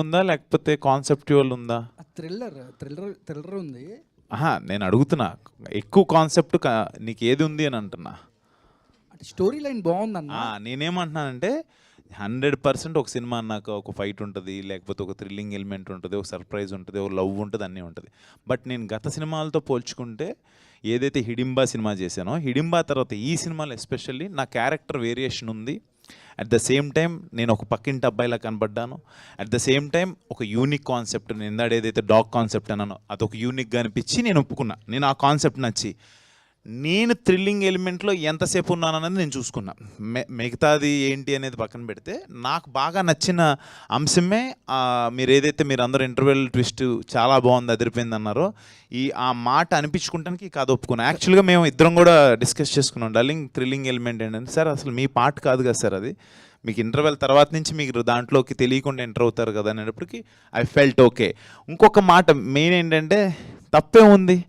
ఉందా లేకపోతే కాన్సెప్చువల్ ఉందా? థ్రిల్లర్ ఉంది. నేను అడుగుతున్నా, ఎక్కువ కాన్సెప్ట్ నీకు ఏది ఉంది అని అంటున్నా. అంటే స్టోరీ లైన్ బాగుందన్న. నేనేమంటున్నానంటే 100% ఒక సినిమా అన్నాక ఒక ఫైట్ ఉంటుంది, లేకపోతే ఒక థ్రిల్లింగ్ ఎలిమెంట్ ఉంటుంది, ఒక సర్ప్రైజ్ ఉంటుంది, ఒక లవ్ ఉంటుంది, అన్నీ ఉంటుంది. బట్ నేను గత సినిమాలతో పోల్చుకుంటే ఏదైతే హిడింబా సినిమా చేశానో, హిడింబా తర్వాత ఈ సినిమాలో ఎస్పెషల్లీ నా క్యారెక్టర్ వేరియేషన్ ఉంది. అట్ ద సేమ్ టైం నేను ఒక పక్కింటి అబ్బాయిలా కనబడ్డాను. అట్ ద సేమ్ టైం ఒక యూనిక్ కాన్సెప్ట్, నేను ఇందాడ ఏదైతే డాగ్ కాన్సెప్ట్ అన్నానో అదొక యూనిక్గా అనిపించి నేను ఒప్పుకున్నా. నేను ఆ కాన్సెప్ట్ నచ్చి నేను థ్రిల్లింగ్ ఎలిమెంట్లో ఎంతసేపు ఉన్నానన్నది నేను చూసుకున్నా. మిగతాది ఏంటి అనేది పక్కన పెడితే నాకు బాగా నచ్చిన అంశమే మీరు ఏదైతే మీరు అందరూ ఇంటర్వెల్ ట్విస్ట్ చాలా బాగుంది, అదిరిపోయింది అన్నారో, ఆ మాట అనిపించుకుంటానికి కథ ఒప్పుకున్నా. యాక్చువల్గా మేము ఇద్దరం కూడా డిస్కస్ చేసుకున్నాం, డార్లింగ్ థ్రిల్లింగ్ ఎలిమెంట్ ఏంటంటే, సార్ అసలు మీ పార్ట్ కాదు కదా సార్ అది, మీకు ఇంటర్వెల్ తర్వాత నుంచి మీకు దాంట్లోకి తెలియకుండా ఎంటర్ అవుతారు కదా అనేటప్పటికి ఐ ఫెల్ట్ ఓకే. ఇంకొక మాట మెయిన్ ఏంటంటే, తప్పే ఉంది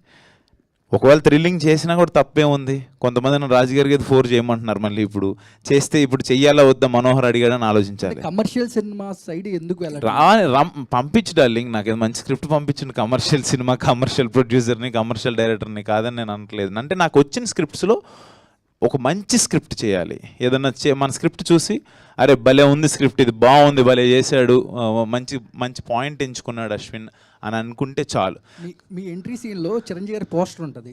ఒకవేళ థ్రిల్లింగ్ చేసినా కూడా తప్పే ఉంది. కొంతమంది రాజుగారికి అయితే 4 చేయమంటున్నారు, మళ్ళీ ఇప్పుడు చేస్తే ఇప్పుడు చెయ్యాలా వద్దా మనోహర్ అడిగాడని ఆలోచించాలి. కమర్షియల్ సినిమా సైడ్ ఎందుకు పంపించు డార్లింగ్, నాకు ఏదో మంచి స్క్రిప్ట్ పంపించండి. కమర్షియల్ సినిమా, కమర్షియల్ ప్రొడ్యూసర్ని, కమర్షియల్ డైరెక్టర్ని కాదని నేను అనట్లేదు. అంటే నాకు వచ్చిన స్క్రిప్ట్స్లో ఒక మంచి స్క్రిప్ట్ చేయాలి. ఏదన్నా మన స్క్రిప్ట్ చూసి అరే భలే ఉంది స్క్రిప్ట్, ఇది బాగుంది, భలే చేశాడు, మంచి మంచి పాయింట్ ఎంచుకున్నాడు అశ్విన్ అని అనుకుంటే చాలు. మీ ఎంట్రీ సీన్లో చిరంజీవి గారి పోస్టర్ ఉంటుంది.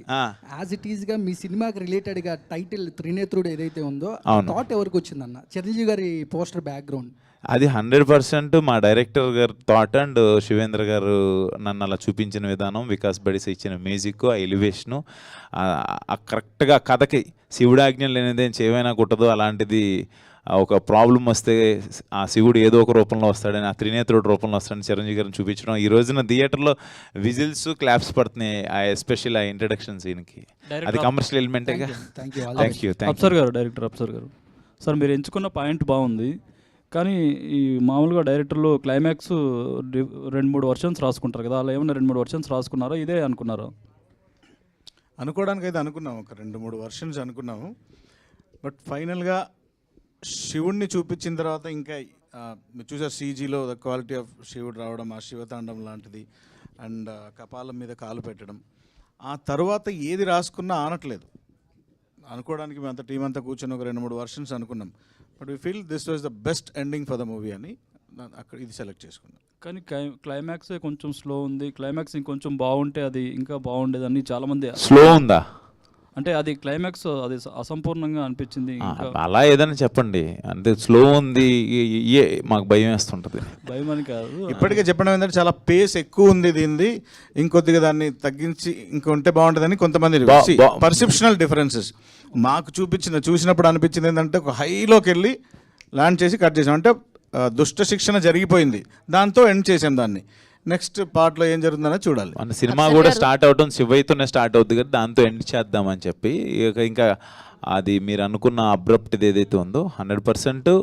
యాజ్ ఇట్ ఈస్గా మీ సినిమాకి రిలేటెడ్గా టైటిల్ త్రినేత్రుడు ఏదైతే ఉందో థాట్ ఎవరికి వచ్చిందన్న? చిరంజీవి గారి పోస్టర్ బ్యాక్గ్రౌండ్ అది 100% మా డైరెక్టర్ గారు థాట్ అండ్ శివేంద్ర గారు నన్ను అలా చూపించిన విధానం, వికాస్ బడిస ఇచ్చిన మ్యూజిక్, ఆ ఎలివేషను, కరెక్ట్గా కథకి శివుడాజ్ఞ లేనిదేం చేవైనా కుట్టదు, అలాంటిది ఒక ప్రాబ్లం వస్తే ఆ శివుడు ఏదో ఒక రూపంలో వస్తాడని, ఆ త్రినేత్రుడు రూపంలో వస్తాడని చిరంజీవి గారిని చూపించడం, ఈ రోజున థియేటర్లో విజిల్స్ క్లాప్స్ పడుతున్నాయి ఎస్పెషల్లీ ఆ ఇంట్రడక్షన్ సీన్కి. అది కమర్షియల్ ఎలిమెంటేగా. Thank you. డైరెక్టర్ అప్సర్ గారు, సార్ మీరు ఎంచుకున్న పాయింట్ బాగుంది, కానీ ఈ మామూలుగా డైరెక్టర్లు క్లైమాక్స్ 2-3 వర్షన్స్ రాసుకుంటారు కదా, అలా ఏమన్నా 2-3 వర్షన్స్ రాసుకున్నారా, ఇదే అనుకున్నారా? అనుకోవడానికి అయితే అనుకున్నాము, ఒక 2-3 వర్షన్స్ అనుకున్నాము. బట్ ఫైనల్గా శివుడిని చూపించిన తర్వాత ఇంకా మీరు చూసారు సీజీలో ద క్వాలిటీ ఆఫ్ శివుడు రావడం, ఆ శివతాండం లాంటిది, అండ్ కపాలం మీద కాలు పెట్టడం, ఆ తర్వాత ఏది రాసుకున్నా ఆనట్లేదు. అనుకోవడానికి మేము అంత టీం అంతా కూర్చొని ఒక 2-3 వర్షన్స్ అనుకున్నాం. But we feel this was the best ending for the movie అని అక్కడ ఇది సెలెక్ట్ చేసుకున్నాం. కానీ క్లైమాక్సే కొంచెం స్లో ఉంది, క్లైమాక్స్ ఇంకొంచెం బాగుంటే అది ఇంకా బాగుండేదని చాలామంది. స్లో ఉందా అంటే అది క్లైమాక్స్ అది అసంపూర్ణంగా అనిపించింది. అలా ఏదైనా చెప్పండి, అంటే స్లో ఉంది మాకు భయం వేస్తుంటుంది. భయం అని కాదు, ఇప్పటికే చెప్పడం ఏంటంటే చాలా పేస్ ఎక్కువ ఉంది దీనిది, ఇంకొద్దిగా దాన్ని తగ్గించి ఇంకొంటే బాగుంటుందని కొంతమంది పర్సెప్షనల్ డిఫరెన్సెస్. మాకు చూసినప్పుడు అనిపించింది ఏంటంటే ఒక హైలోకి వెళ్ళి ల్యాండ్ చేసి కట్ చేసాం, అంటే దుష్ట శిక్షణ జరిగిపోయింది, దాంతో ఎండ్ చేసాం దాన్ని. నెక్స్ట్ పార్ట్లో ఏం జరుగుతుందనే చూడాలి. మన సినిమా కూడా స్టార్ట్ అవుతుంది, శివయ్యతోనే స్టార్ట్ అవుతుంది కదా, దాంతో ఎండ్ చేద్దామని చెప్పి ఇంకా అది మీరు అనుకున్న అబ్రప్ట్ ఏదైతే ఉందో 100%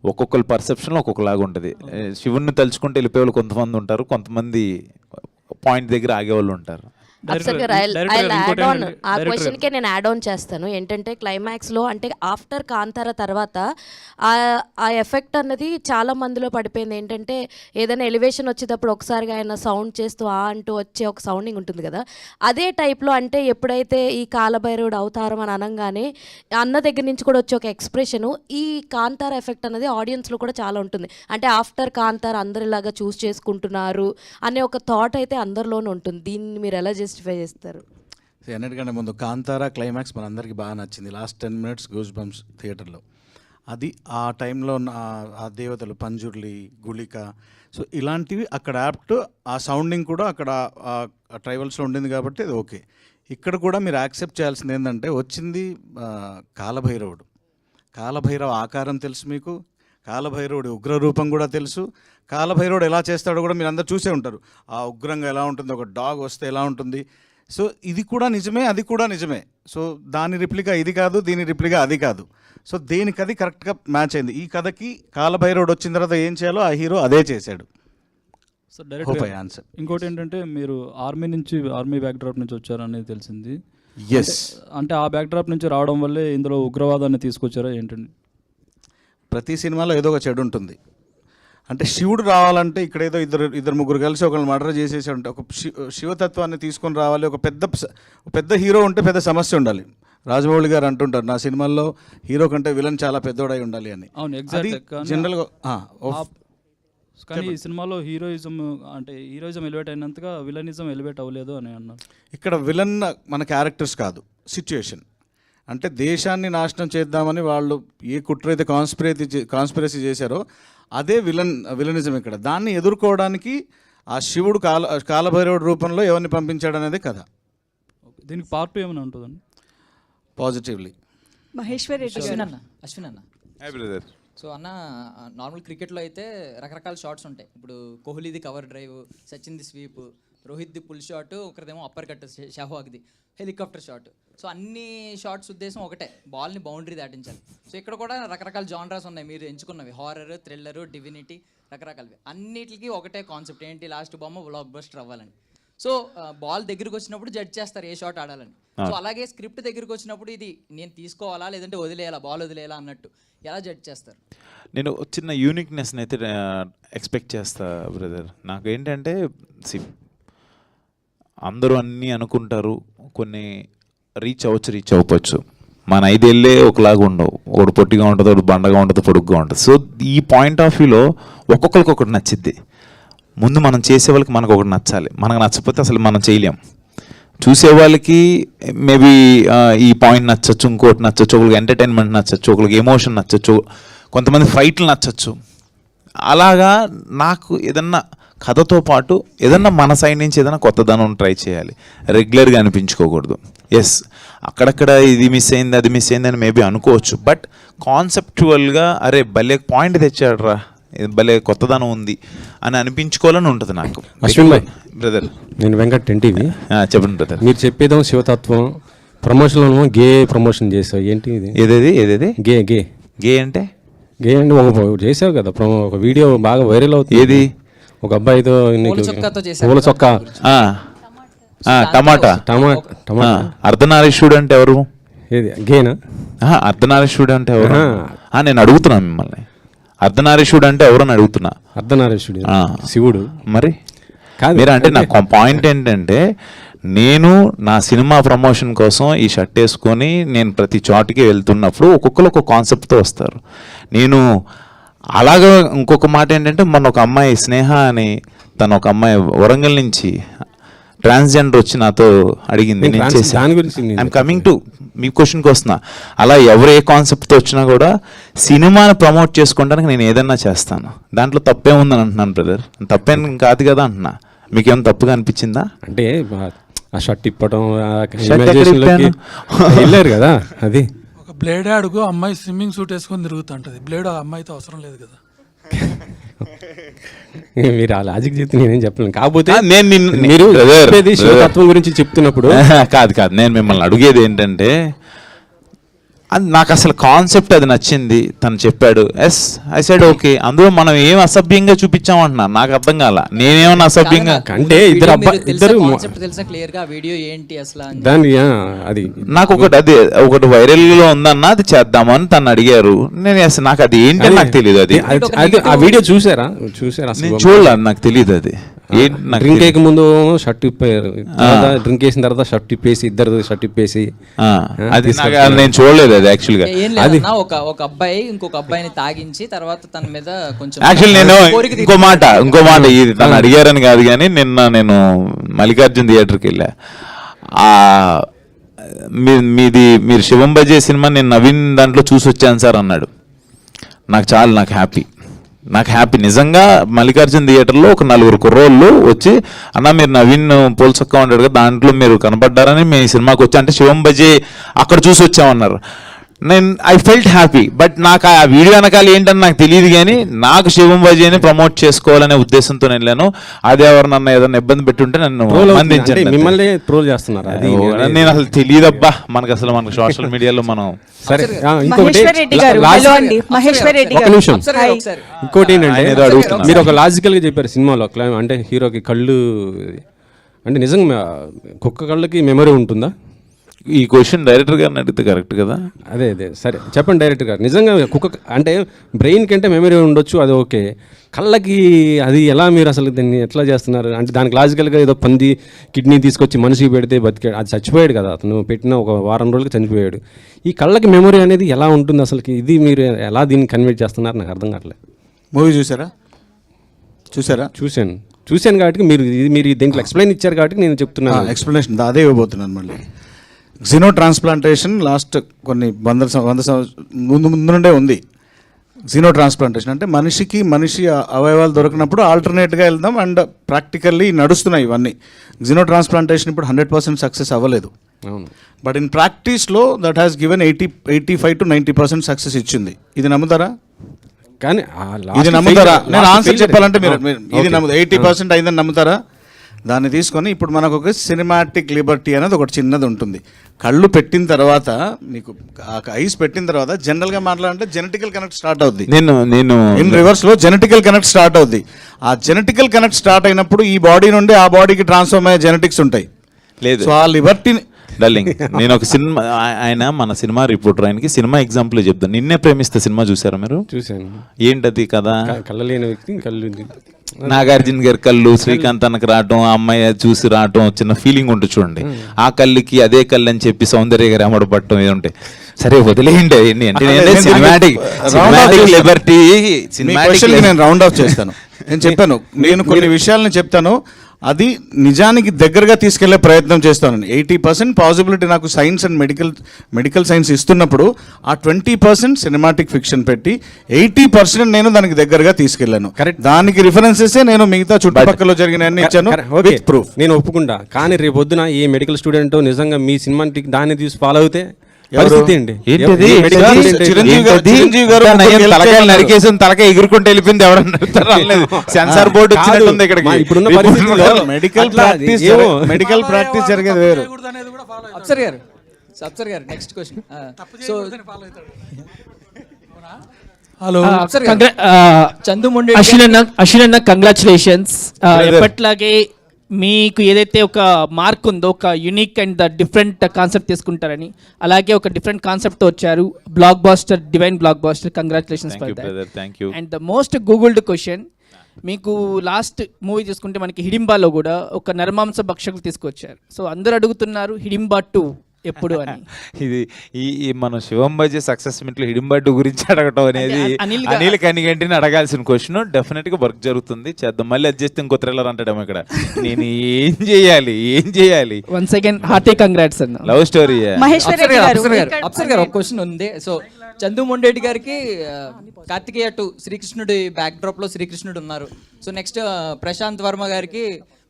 ఒక్కొక్కరి పర్సెప్షన్లో ఒక్కొక్కలాగా ఉంటుంది. శివుణ్ణి తలుచుకుంటే వెళ్ళిపోయేవాళ్ళు కొంతమంది ఉంటారు, కొంతమంది పాయింట్ దగ్గర ఆగేవాళ్ళు ఉంటారు. ఆ క్వశ్చన్కే నేను యాడ్ ఆన్ చేస్తాను. ఏంటంటే క్లైమాక్స్లో అంటే ఆఫ్టర్ కాంతార తర్వాత ఆ ఎఫెక్ట్ అన్నది చాలా మందిలో పడిపోయింది. ఏంటంటే ఏదైనా ఎలివేషన్ వచ్చేటప్పుడు ఒకసారిగా ఆయన సౌండ్ చేస్తూ అంటూ వచ్చే ఒక సౌండింగ్ ఉంటుంది కదా, అదే టైప్లో అంటే ఎప్పుడైతే ఈ కాలభైరవుడు అవతారం అని అనగానే అన్న దగ్గర నుంచి కూడా వచ్చే ఒక ఎక్స్ప్రెషను, ఈ కాంతార ఎఫెక్ట్ అనేది ఆడియన్స్లో కూడా చాలా ఉంటుంది. అంటే ఆఫ్టర్ కాంతార అందరిలాగా చూస్ చేసుకుంటున్నారు అనే ఒక థాట్ అయితే అందరిలోనే ఉంటుంది. దీన్ని మీరు ఎలా జస్టిఫై చేస్తారు? అన్నిటికంటే ముందు కాంతారా క్లైమాక్స్ మనందరికీ బాగా నచ్చింది. లాస్ట్ 10 minutes గూస్ బంప్స్ థియేటర్లో. అది ఆ టైంలో ఆ దేవతలు పంజుర్లి, గుళిక, సో ఇలాంటివి అక్కడ యాప్ట్, ఆ సౌండింగ్ కూడా అక్కడ ట్రైబల్స్లో ఉండింది కాబట్టి అది ఓకే. ఇక్కడ కూడా మీరు యాక్సెప్ట్ చేయాల్సింది ఏంటంటే వచ్చింది కాలభైరవుడు. కాలభైరవ ఆకారం తెలుసు మీకు, కాలభైరవుడి ఉగ్రరూపం కూడా తెలుసు, కాలభైరవుడు ఎలా చేస్తాడో కూడా మీరు అందరు చూసే ఉంటారు. ఆ ఉగ్రంగా ఎలా ఉంటుంది, ఒక డాగ్ వస్తే ఎలా ఉంటుంది. సో ఇది కూడా నిజమే, అది కూడా నిజమే. సో దాని రిప్లికా ఇది కాదు, దీని రిప్లికా అది కాదు. సో దేనికి అది కరెక్ట్గా మ్యాచ్ అయింది. ఈ కథకి కాలభైరవుడు వచ్చిన తర్వాత ఏం చేయాలో ఆ హీరో అదే చేశాడు. సో డైరెక్ట్ ఇంకోటి ఏంటంటే మీరు ఆర్మీ బ్యాక్డ్రాప్ నుంచి వచ్చారనేది తెలిసింది. ఎస్, అంటే ఆ బ్యాక్డ్రాప్ నుంచి రావడం వల్లే ఇందులో ఉగ్రవాదాన్ని తీసుకొచ్చారా ఏంటండి? ప్రతి సినిమాలో ఏదో ఒక చెడు ఉంటుంది. అంటే శివుడు రావాలంటే ఇక్కడ ఏదో ఇద్దరు ముగ్గురు కలిసి ఒకళ్ళు మర్డర్ చేసేసి ఉంటే ఒక శివతత్వాన్ని తీసుకొని రావాలి. ఒక పెద్ద హీరో ఉంటే పెద్ద సమస్య ఉండాలి. రాజమౌళి గారు అంటుంటారు నా సినిమాల్లో హీరో కంటే విలన్ చాలా పెద్దోడై ఉండాలి అని. అవును, ఎగ్జాక్ట్. జనరల్గా కానీ ఈ సినిమాలో హీరోయిజం ఎలివేట్ అయినంతగా విలనిజం ఎలివేట్ అవ్వలేదు అని అన్నారు. ఇక్కడ విలన్ మన క్యారెక్టర్స్ కాదు, సిచ్యుయేషన్. అంటే దేశాన్ని నాశనం చేద్దామని వాళ్ళు ఏ కుట్ర అయితే కాన్స్పిరసీ చేశారో అదే విలనిజం ఇక్కడ. దాన్ని ఎదుర్కోవడానికి ఆ శివుడు కాలభైరవుడు రూపంలో ఎవరిని పంపించాడు అనేది కథ. దీనికి పార్ట్ ఏమైనా ఉంటుందండి? పాజిటివ్లీ మహేశ్వర్ రెడ్డి గారు. అశ్విన్ అన్న. Hi brother. సో అన్న, నార్మల్ క్రికెట్లో అయితే రకరకాల షాట్స్ ఉంటాయి. ఇప్పుడు కోహ్లీది కవర్ డ్రైవ్, సచిన్ది స్వీప్, రోహిత్ది పుల్ షాట్, ఒకరిదేమో అప్పర్ కట్, షహవాగ్ది హెలికాప్టర్ షాట్. సో అన్ని షాట్స్ ఉద్దేశం ఒకటే, బాల్ని బౌండరీ దాటించాలి. సో ఇక్కడ కూడా రకరకాల జానరాస్ ఉన్నాయి మీరు ఎంచుకున్నవి, హారర్, థ్రిల్లర్, డివినిటీ, రకరకాలవి. అన్నిటికీ ఒకటే కాన్సెప్ట్ ఏంటి, లాస్ట్ బొమ్మ బ్లాక్ బస్టర్ అవ్వాలని. సో బాల్ దగ్గరికి వచ్చినప్పుడు జడ్జ్ చేస్తారు ఏ షాట్ ఆడాలని. సో అలాగే స్క్రిప్ట్ దగ్గరికి వచ్చినప్పుడు ఇది నేను తీసుకోవాలా లేదంటే వదిలేయాలా, బాల్ వదిలేయాలా అన్నట్టు ఎలా జడ్జ్ చేస్తారు? నేను చిన్న యూనిక్నెస్ని అయితే ఎక్స్పెక్ట్ చేస్తా బ్రదర్. నాకు ఏంటంటే అందరూ అన్నీ అనుకుంటారు, కొన్ని రీచ్ అవ్వచ్చు. మన 5 ఏళ్ళే ఒకలాగా ఉండవు. ఒకటి పొట్టిగా ఉంటుంది, ఒకటి బండగా ఉంటుంది, పొడుగ్గా ఉంటుంది. సో ఈ పాయింట్ ఆఫ్ వ్యూలో ఒక్కొక్కరికి ఒకటి నచ్చిద్ది. ముందు మనం చేసే వాళ్ళకి మనకు ఒకటి నచ్చాలి. మనకు నచ్చకపోతే అసలు మనం చేయలేం. చూసే వాళ్ళకి మేబీ ఈ పాయింట్ నచ్చచ్చు, ఇంకోటి నచ్చచ్చు, ఒకరికి ఎంటర్టైన్మెంట్ నచ్చచ్చు, ఒకరికి ఎమోషన్ నచ్చచ్చు, కొంతమంది ఫైట్లు నచ్చచ్చు. అలాగా నాకు ఏదన్నా కథతో పాటు ఏదన్నా మన సైడ్ నుంచి ఏదైనా కొత్తదనం ట్రై చేయాలి, రెగ్యులర్గా అనిపించుకోకూడదు. ఎస్, అక్కడక్కడ ఇది మిస్ అయింది, అది మిస్ అయింది అని మేబీ అనుకోవచ్చు. బట్ కాన్సెప్చువల్గా అరే భలే పాయింట్ తెచ్చాడురా, భలే కొత్తదనం ఉంది అని అనిపించుకోవాలని ఉంటుంది నాకు. అశ్విన్ భాయ్ బ్రదర్, నేను వెంకట్ ఎన్టీవీ. చెప్పండి బ్రదర్. మీరు చెప్పేదేమో శివతత్వం, ప్రమోషన్లో గే ప్రమోషన్ చేసావు, ఏంటి ఇది? ఏదేది గే గే గే అంటే ఒక చేసావు కదా ఒక వీడియో బాగా వైరల్ అవుతుంది. ఏది? ఒక అబ్బాయితో పూల చొక్కా, టమాటా. అర్ధనారీశ్వరుడు అంటే ఎవరు? ఏది గేనా? అర్ధనారీశ్వరుడు అంటే ఎవరు? నేను అడుగుతున్నాను మిమ్మల్ని, అర్ధనారీశ్వరుడు అంటే ఎవరు అని అడుగుతున్నా. అర్ధనారీశ్వరుడు శివుడు మరి కాదు. మీరు అంటే నాకు పాయింట్ ఏంటంటే, నేను నా సినిమా ప్రమోషన్ కోసం ఈ షర్ట్ వేసుకొని నేను ప్రతి చోటికి వెళ్తున్నప్పుడు ఒక్కొక్కరు ఒక కాన్సెప్ట్తో వస్తారు. నేను అలాగా ఇంకొక మాట ఏంటంటే, మొన్న ఒక అమ్మాయి స్నేహ అని, తను ఒక అమ్మాయి వరంగల్ నుంచి ట్రాన్స్జెండర్ వచ్చి నాతో అడిగింది, నేను చేశాను. ఐఎమ్ కమింగ్ టు మీ క్వశ్చన్కి వస్తున్నా. అలా ఎవరు ఏ కాన్సెప్ట్తో వచ్చినా కూడా సినిమాని ప్రమోట్ చేసుకోవడానికి నేను ఏదన్నా చేస్తాను. దాంట్లో తప్పే ఉందని అంటున్నాను బ్రదర్. తప్పేం కాదు కదా అంటున్నా. మీకేం తప్పుగా అనిపించిందా? అంటే ఆ షర్ట్ ఇప్పడం వెళ్ళారు కదా, అది ఒక బ్లేడ్ అడుగు అమ్మాయి స్విమ్మింగ్ సూట్ వేసుకొని తిరుగుతుంటది, బ్లేడ్ అమ్మాయితో అవసరం లేదు కదా. మీరు ఆ లాజిక్ చెప్తే నేనేం చెప్పలేను. కాకపోతే నేను మీరు శివతత్వం గురించి చెప్తున్నప్పుడు కాదు, నేను మిమ్మల్ని అడిగేది ఏంటంటే, అది నాకు అసలు కాన్సెప్ట్ అది నచ్చింది. తను చెప్పాడు, ఎస్ ఐ సైడ్ ఓకే. అందులో మనం ఏం అసభ్యంగా చూపించామంటున్నా నాకు అర్థం కాల. నేనేమన్నా అసభ్యంగా అంటే ఇద్దరు తెలుసా క్లియర్ గా వీడియో ఏంటి అసలు దాని అది నాకు ఒకటి వైరల్ లో ఉందన్న, అది చేద్దామని తను అడిగారు. నేను అసలు నాకు అది ఏంటి నాకు తెలియదు. అది ఆ వీడియో చూసారా? నేను చూడలేదు, నాకు తెలియదు. అది డ్రింక్ వేయక ముందు షర్ట్ ఇప్పారు, డ్రింక్ వేసిన తర్వాత షర్ట్ ఇప్పేసి, ఇద్దరు షర్ట్ ఇప్పేసి, అది నేను చూడలేదు. అది యాక్చువల్గా ఒక అబ్బాయి ఇంకొక అబ్బాయిని తాగించి తర్వాత తన మీద కొంచెం యాక్చువల్ నేను ఇంకో మాట ఇది తను అడిగారని కాదు, కానీ నిన్న నేను మల్లికార్జున్ థియేటర్కి వెళ్ళా. మీరు శివం బజే సినిమా నేను నవీన్ దాంట్లో చూసి వచ్చాను సార్ అన్నాడు. నాకు హ్యాపీ నిజంగా. మల్లికార్జున్ థియేటర్లో ఒక 4 కుర్రోళ్ళు వచ్చి, అన్న మీరు నవీన్ పోల్చక్క ఉంటాడు కదా, దాంట్లో మీరు కనపడ్డారని మీ సినిమాకి వచ్చా అంటే శివం బజే అక్కడ చూసి వచ్చామన్నారు. I felt happy. బట్ నాకు ఆ వీడియో వెనకాల ఏంటని నాకు తెలియదు, కానీ నాకు శివం బజేని ప్రమోట్ చేసుకోవాలనే ఉద్దేశంతో వెళ్ళాను. అదే ఎవరినన్నా ఏదైనా ఇబ్బంది పెట్టుంటే నన్ను మిమ్మల్ని ట్రోల్ చేస్తున్నారు. నేను అసలు తెలియదబ్బా, మనకు సోషల్ మీడియాలో మనం. సరే, మహేశ్వర్ రెడ్డి గారు, మహేశ్వర్ రెడ్డి గారు, ఒక నిమిషం. ఇంకోటి ఏంటంటే, మీరు ఒక లాజికల్ గా చెప్పారు సినిమాలో, అంటే హీరోకి కళ్ళు అంటే నిజంగా కుక్క కళ్ళకి మెమరీ ఉంటుందా? ఈ క్వశ్చన్ డైరెక్టర్ గారిని అడిగితే కరెక్ట్ కదా. అదే సరే చెప్పండి డైరెక్టర్ గారు. నిజంగా కుక్క అంటే బ్రెయిన్ కంటే మెమరీ ఉండొచ్చు, అది ఓకే. కళ్ళకి అది ఎలా మీరు అసలు దాన్ని ఎట్లా చేస్తున్నారు? అంటే దానికి లాజికల్గా ఏదో పంది కిడ్నీ తీసుకొచ్చి మనిషికి పెడితే బతికాడు, అది చచ్చిపోయాడు కదా అతను, పెట్టిన ఒక వారం రోజులకి చనిపోయాడు. ఈ కళ్ళకి మెమరీ అనేది ఎలా ఉంటుంది అసలుకి? ఇది మీరు ఎలా దీన్ని కన్వర్ట్ చేస్తున్నారు నాకు అర్థం కావట్లేదు. మూవీ చూసారా? చూశాను కాబట్టి మీరు దీంట్లో ఎక్స్ప్లెయిన్ ఇచ్చారు కాబట్టి నేను చెప్తున్నాను. ఎక్స్ప్లెనేషన్ అదే ఇవ్వబోతున్నాను. మళ్ళీ జినో ట్రాన్స్ప్లాంటేషన్ లాస్ట్ కొన్ని వంద ముందు నుండే ఉంది. జినో ట్రాన్స్ప్లాంటేషన్ అంటే మనిషి అవయవాలు దొరికినప్పుడు ఆల్టర్నేట్గా వెళ్దాం, అండ్ ప్రాక్టికల్లీ నడుస్తున్నాయి ఇవన్నీ. జినో ట్రాన్స్ప్లాంటేషన్ ఇప్పుడు 100% సక్సెస్ అవ్వలేదు. అవును. బట్ ఇన్ ప్రాక్టీస్లో that has given 85 to 90% success ఇచ్చింది. ఇది నమ్ముతారా? కానీ ఇది నమ్ముతారా? నేను ఆన్సర్ చెప్పాలంటే మీరు ఇది 80% అయిందని నమ్ముతారా? దాన్ని తీసుకొని ఇప్పుడు మనకు ఒక సినిమాటిక్ లిబర్టీ అనేది ఒకటి చిన్నది ఉంటుంది. కళ్ళు పెట్టిన తర్వాత మీకు ఐస్ పెట్టిన తర్వాత జనరల్గా మాట్లాడాలంటే జెనెటికల్ కనెక్ట్ స్టార్ట్ అవుద్ది. నేను ఇన్ రివర్స్లో జెనెటికల్ కనెక్ట్ స్టార్ట్ అవుద్ది. ఆ జెనెటికల్ కనెక్ట్ స్టార్ట్ అయినప్పుడు ఈ బాడీ నుండి ఆ బాడీకి ట్రాన్స్ఫార్మ్ అయ్యే జెనెటిక్స్ ఉంటాయి. లేదు, సో ఆ లిబర్టీని డార్లింగ్, నేను ఒక సినిమా, ఆయన మన సినిమా రిపోర్టర్, ఆయనకి సినిమా ఎగ్జాంపుల్ చెప్తాను. నిన్నే ప్రేమిస్తే సినిమా చూసారా మీరు? చూశాను. ఏంటది కదా? కళ్ళ లేని వ్యక్తి కళ్ళు, నాగార్జున గారి కళ్ళు శ్రీకాంత్ అన్నకు రావటం, ఆ అమ్మాయి చూసి రావటం, చిన్న ఫీలింగ్ ఉంటుంది చూడండి. ఆ కళ్ళుకి అదే కళ్ళు అని చెప్పి సౌందర్య గారు అమ్మడు పట్టడం ఏది ఉంటాయి. సరే వదిలేయండి అవన్నీ. అంటే సినిమాటిక్ లిబర్టీ, నేను రౌండ్ ఆఫ్ చేస్తాను. నేను చెప్పాను, నేను కొన్ని విషయాలను చెప్తాను, అది నిజానికి దగ్గరగా తీసుకెళ్లే ప్రయత్నం చేస్తాను. 80% పాసిబిలిటీ నాకు సైన్స్ అండ్ మెడికల్ సైన్స్ ఇస్తున్నప్పుడు ఆ 20% సినిమాటిక్ ఫిక్షన్ పెట్టి 80% నేను దానికి దగ్గరగా తీసుకెళ్లాను. కరెక్ట్. దానికి రిఫరెన్సెస్ నేను మిగతా చుట్టుపక్కల జరిగిన అన్ని ఇచ్చాను విత్ ప్రూఫ్. నేను ఒప్పుకుంటా. కానీ రేపు పొద్దున ఈ మెడికల్ స్టూడెంట్ నిజంగా మీ సినిమాటిక్ దాన్ని తీసి ఫాలో అవుతే పరిస్థితి ఏంటి? చిరంజీవి గారు తలకాయలు నరికేసిన తలకాయ ఎగురుకుంటూ వెళ్ళిపోయింది. ఎవరన్నా సెన్సార్ బోర్డు వచ్చినట్టుంది ఇక్కడికి. ఇప్పుడున్న పరిస్థితుల్లో మెడికల్ ప్రాక్టీస్ జరిగేది వేరు. అప్సర్ గారు next question. So hello Chandu మొండి అశ్విన్ అన్న కంగ్రాచులేషన్స్. ఎప్పట్లాగే మీకు ఏదైతే ఒక మార్క్ ఉందో, ఒక unique and the different concept తీసుకుంటారని, అలాగే ఒక డిఫరెంట్ కాన్సెప్ట్తో వచ్చారు. Blockbuster, divine blockbuster. Congratulations for that. And the most googled question, మీకు లాస్ట్ మూవీ చూసుకుంటే మనకి హిడింబాలో కూడా ఒక నరమాంస భక్షకులు తీసుకొచ్చారు. సో అందరూ అడుగుతున్నారు హిడింబా 2 ఎప్పుడు అని. ఇది ఈ మనం శివం బజే సక్సెస్ మీట్లో హిడింబడ్డు గురించి అడగటం అనేది అనిల్ కనిగంటిని అడగాల్సిన క్వశ్చన్. డెఫినెట్ గా వర్క్ జరుగుతుంది, చేద్దాం. మళ్ళీ అది చేస్తే ఇంకో థ్రిల్లర్ అంటాడేమో ఇక్కడ. నేను ఏం చేయాలి? వన్స్ అగైన్ హార్టీ కంగ్రాట్స్ అన్న. Love story. మహేశ్వర్ రెడ్డి అప్సర్ గారు ఒక క్వశ్చన్ ఉంది. సో చందు మొండేటి గారికి కార్తికేయ 2 శ్రీకృష్ణుడి బ్యాక్ డ్రాప్ లో శ్రీకృష్ణుడు ఉన్నారు. సో నెక్స్ట్ ప్రశాంత్ వర్మ గారికి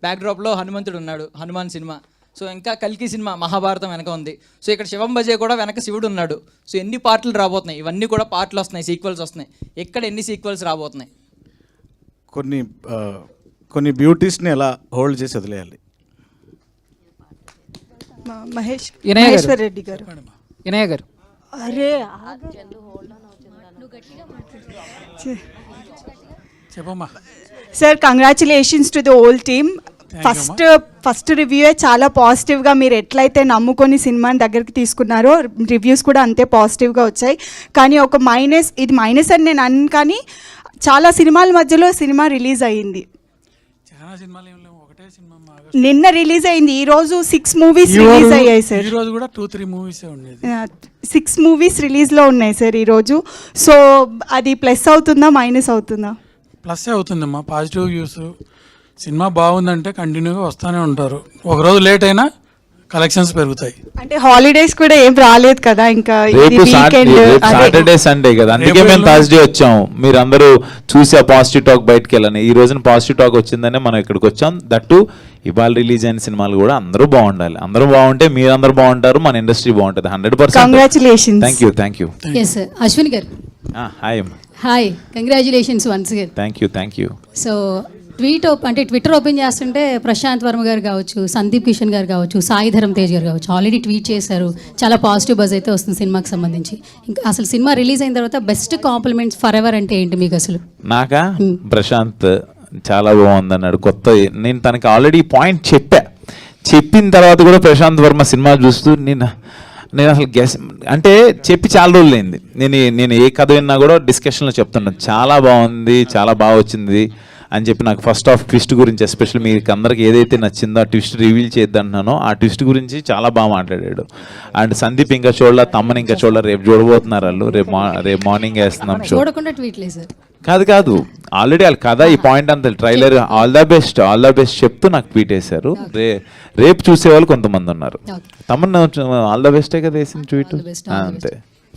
బ్యాక్ డ్రాప్ లో హనుమంతుడు ఉన్నాడు, హనుమాన్ సినిమా. సో ఇంకా కల్కి సినిమా మహాభారతం వెనక ఉంది. సో ఇక్కడ శివం బజే కూడా వెనక శివుడు ఉన్నాడు. సో ఎన్ని పార్ట్లు రాబోతున్నాయి? ఇవన్నీ కూడా పార్ట్లు వస్తున్నాయి, సీక్వెల్స్ వస్తున్నాయి. ఎక్కడ ఎన్ని సీక్వెల్స్ రాబోతున్నాయి? కొన్ని బ్యూటీస్ని ఎలా హోల్డ్ చేసి వదిలేయాలి. మహేశ్వర్ రెడ్డి గారు. వినయ్ గారు. అరే చెప్పమ్మా. Sir, congratulations to the whole team. First రివ్యూయే చాలా పాజిటివ్గా, మీరు ఎట్లయితే నమ్ముకొని సినిమాని దగ్గరికి తీసుకున్నారో రివ్యూస్ కూడా అంతే పాజిటివ్గా వచ్చాయి. కానీ ఒక మైనస్, ఇది మైనస్ అని నేను అన్నాను, కానీ చాలా సినిమాల మధ్యలో సినిమా రిలీజ్ అయ్యింది. నిన్న రిలీజ్ అయింది, ఈ రోజు 6 మూవీస్ రిలీజ్ అయ్యాయి సార్. 6 మూవీస్ రిలీజ్లో ఉన్నాయి సార్ ఈరోజు. సో అది ప్లస్ అవుతుందా మైనస్ అవుతుందా? ప్లస్ అవుతుందమ్మా. పాజిటివ్ వ్యూస్, సినిమా బాగుందంటే కంటిన్యూగా వస్తూనే ఉంటారు. ఒకరోజు లేట్ అయినా కలెక్షన్స్ పెరుగుతాయి. అంటే హాలిడేస్ కూడా ఏం రాలేదు కదా, ఇంకా సాటర్డే సండే కదా, అందుకే మేము థర్స్డే వచ్చాము. మీరు అందరూ చూసి ఆ పాజిటివ్ టాక్ బయటకు వెళ్ళని, ఈ రోజున పాజిటివ్ టాక్ వచ్చిందనే మనం ఇక్కడికి వచ్చాం. దట్టు ఇవాళ రిలీజ్ అయిన సినిమాలు కూడా అందరూ బాగుండాలి. అందరూ బాగుంటే మీరందరూ బాగుంటారు, మన ఇండస్ట్రీ బాగుంటుంది. 100%. కంగ్రాచులేషన్స్. Thank you. అశ్విన్ గారు. Hi, congratulations once again. Thank you. So Twitter open చేస్తుంటే ప్రశాంత్ వర్మ గారు కావచ్చు, సందీప్ కిషన్ గారు కావచ్చు, సాయి ధరమ్ తేజ్ గారు కావచ్చు ఆల్రెడీ ట్వీట్ చేశారు. చాలా పాజిటివ్ బజ్ అయితే వస్తుంది సినిమాకి సంబంధించి. ఇంకా అసలు సినిమా రిలీజ్ అయిన తర్వాత బెస్ట్ కాంప్లిమెంట్స్ ఫర్ ఎవర్ అంటే ఏంటి మీకు అసలు? నాకా ప్రశాంత్ చాలా బాగుంది అన్నాడు. కొత్త, నేను తనకి ఆల్రెడీ పాయింట్ చెప్పా, చెప్పిన తర్వాత కూడా ప్రశాంత్ వర్మ సినిమా చూస్తూ నేను అసలు గెస్ అంటే చెప్పి చాలా రోజులు అయింది. నేను ఏ కథ విన్నా కూడా డిస్కషన్లో చెప్తున్నాను, చాలా బాగుంది, చాలా బాగా వచ్చింది అని చెప్పి. నాకు ఫస్ట్ హాఫ్ ట్విస్ట్ గురించి ఎస్పెషల్లీ మీకు అందరికి ఏదైతే నచ్చిందో ఆ ట్విస్ట్ రివీల్ చేద్దంటున్నానో ఆ ట్విస్ట్ గురించి చాలా బాగా మాట్లాడాడు. అండ్ సందీప్ ఇంకా చూడాల, తమ్మని ఇంకా చూడాల, రేపు చూడబోతున్నారు వాళ్ళు, రేపు మార్నింగ్ వేస్తున్నాం షో. చూడకుండా ట్వీట్లేదు సార్. కాదు ఆల్రెడీ వాళ్ళు కదా ఈ పాయింట్ అంతా ట్రైలర్ ఆల్ ద బెస్ట్ చెప్తూ నాకు ట్వీట్ వేశారు. రేపు చూసేవాళ్ళు కొంతమంది ఉన్నారు. తమన్నా ఆల్ ద బెస్టే కదా వేసింది ట్వీట్, అంతే.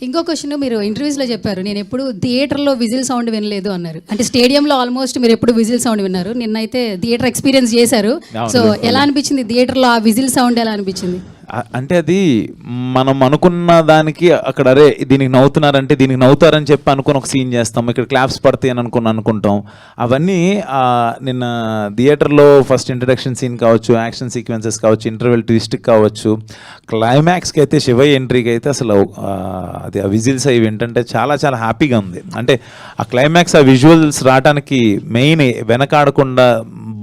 ఇంకో క్వశ్చన్, మీరు ఇంటర్వ్యూస్లో చెప్పారు నేను ఎప్పుడు థియేటర్లో విజిల్ సౌండ్ వినలేదు అన్నారు. అంటే స్టేడియంలో ఆల్మోస్ట్ మీరు ఎప్పుడు విజిల్ సౌండ్ విన్నారు, నిన్నైతే థియేటర్ ఎక్స్పీరియన్స్ చేశారు. సో ఎలా అనిపించింది థియేటర్లో ఆ విజిల్ సౌండ్, ఎలా అనిపించింది? అంటే అది మనం అనుకున్న దానికి అక్కడ అరే దీనికి నవ్వుతున్నారంటే దీనికి నవ్వుతారని చెప్పి అనుకుని ఒక సీన్ చేస్తాం, ఇక్కడ క్లాప్స్ పడతాయి అని అనుకుంటాం. అవన్నీ నిన్న థియేటర్లో ఫస్ట్ ఇంట్రడక్షన్ సీన్ కావచ్చు, యాక్షన్ సీక్వెన్సెస్ కావచ్చు, ఇంటర్వెల్ ట్విస్ట్ కావచ్చు, క్లైమాక్స్కి అయితే శివయ్య ఎంట్రీకి అయితే అసలు అది ఆ విజిల్స్ అవి ఏంటంటే చాలా చాలా హ్యాపీగా ఉంది. అంటే ఆ క్లైమాక్స్ ఆ విజువల్స్ రావడానికి మెయిన్ వెనకాడకుండా